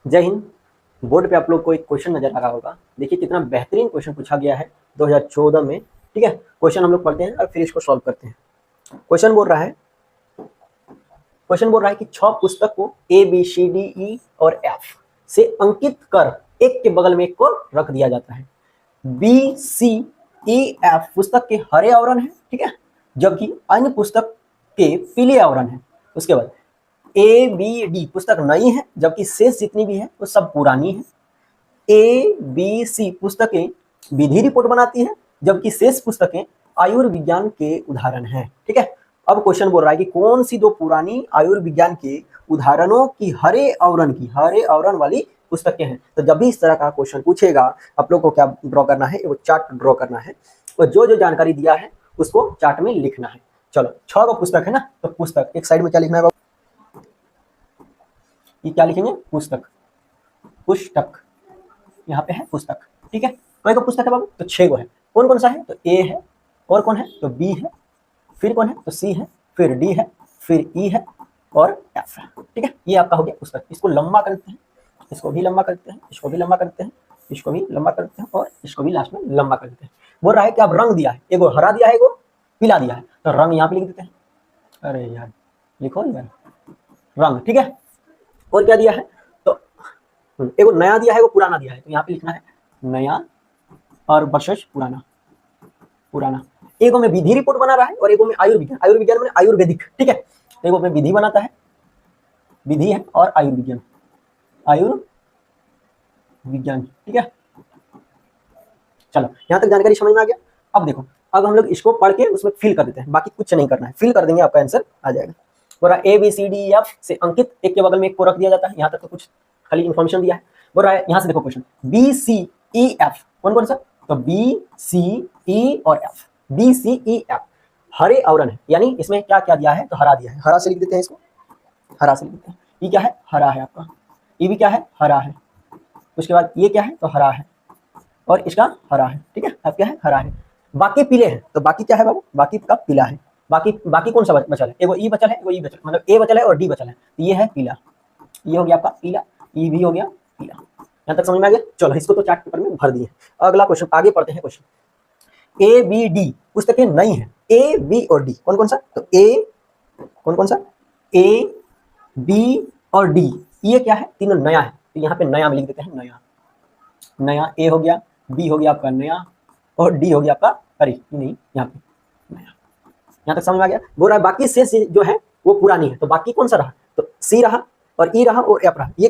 जय हिंद। बोर्ड पे आप लोग को एक क्वेश्चन नजर आ रहा होगा। देखिए कितना बेहतरीन क्वेश्चन पूछा गया है 2014 में। ठीक है, क्वेश्चन हम लोग पढ़ते हैं और फिर इसको सॉल्व करते हैं। क्वेश्चन बोल रहा है कि 6 पुस्तक को ए बी सी डी ई और एफ से अंकित कर एक के बगल में एक को रख दिया जाता है। बी सी ई एफ पुस्तक के हरे आवरण है, ठीक है, जबकि अन्य पुस्तक के पीले आवरण है। उसके बाद ए बी डी पुस्तक नई है, जबकि शेष जितनी भी है वो सब पुरानी है। ए बी सी पुस्तकें विधि रिपोर्ट बनाती है, जबकि शेष पुस्तकें आयुर्विज्ञान के उदाहरण हैं। ठीक है, अब क्वेश्चन बोल रहा है कि कौन सी दो पुरानी आयुर्विज्ञान के उदाहरणों की हरे आवरण वाली पुस्तकें हैं। तो जब भी इस तरह का क्वेश्चन पूछेगा आप लोग को क्या ड्रॉ करना है, वो चार्ट ड्रॉ करना है और जो जो जानकारी दिया है उसको चार्ट में लिखना है। चलो 6 को पुस्तक है ना, तो पुस्तक एक साइड में क्या लिखना है, ये क्या लिखेंगे, पुस्तक, यहाँ पे है पुस्तक। ठीक है, कई को पुस्तक है बाबू, तो 6 को है। कौन कौन सा है, तो ए है, और कौन है, तो बी है, फिर कौन है, तो सी है, फिर डी है, फिर ई है और एफ है। ठीक है, ये आपका हो गया पुस्तक। इसको लंबा करते हैं, इसको भी लंबा करते हैं, इसको भी लंबा करते हैं, इसको भी लंबा करते हैं और इसको भी लास्ट में लंबा करते हैं। बोल रहा है कि आप रंग दिया है, एगो हरा दिया है, एगो पीला दिया है, तो रंग यहाँ पे लिख देते हैं। अरे यार लिखो यार रंग। ठीक है, और क्या दिया है, तो एगो नया दिया है, वो पुराना दिया है, तो यहाँ पे लिखना है नया और वर्सेस पुराना। एगो में विधि रिपोर्ट बना रहा है और एगो में आयुर्विज्ञान में आयुर्वेदिक। ठीक है, एगो में विधि बनाता है, विधि है, और आयुर्विज्ञान। ठीक है, चलो यहाँ तक जानकारी समझ में आ गया। अब देखो, अब हम लोग इसको पढ़ के उसमें फिल कर देते हैं, बाकी कुछ नहीं करना है, फिल कर देंगे, आपका आंसर आ जाएगा। बोल रहा है A B C D F से अंकित एक के बगल में एक को रख दिया जाता है। यहाँ तक तो कुछ खाली इन्फॉर्मेशन दिया है। बोल रहा है यहाँ से देखो question B C E F, कौन कौन सा, तो बी सी ई और एफ, बी सी ई एफ हरे आवरण है, यानी इसमें क्या क्या दिया है, तो हरा दिया है, हरा से लिख देते हैं इसको, हरा से लिख देते हैं। ये क्या है, हरा है आपका, ये भी क्या है, हरा है। उसके बाद ये क्या है, तो हरा है, और इसका हरा है। ठीक है, अब क्या है, हरा है। बाकी पीले हैं, तो बाकी क्या है बाबू, बाकी का पीला है। बाकी कौन सा बचल है, एगो ई बचल है, एगो ई बचल, मतलब ए बचल है और डी बचल है, तो ये है पीला, ये हो गया आपका पीला, ये भी हो गया पीला। यहाँ तक समझ में आ गया। चलो इसको तो चार्ट पेपर में भर दिए। अगला क्वेश्चन, आगे पढ़ते हैं। क्वेश्चन ए बी डी पुस्तकें नई है, ए बी और डी कौन कौन सा, तो ए कौन कौन सा, ए बी और डी, ये क्या है, तीनों नया है, तो यहाँ पे नया में लिख देते हैं, नया। ए हो गया, बी हो गया आपका नया, और डी हो गया आपका, अरे नहीं, यहाँ पे नया। यहाँ तक समझ में आ गया। बोल रहा है बाकी शेष जो है वो पुरानी है, तो बाकी कौन सा रहा, तो सी रहा और ई रहा और एफ रहा। ये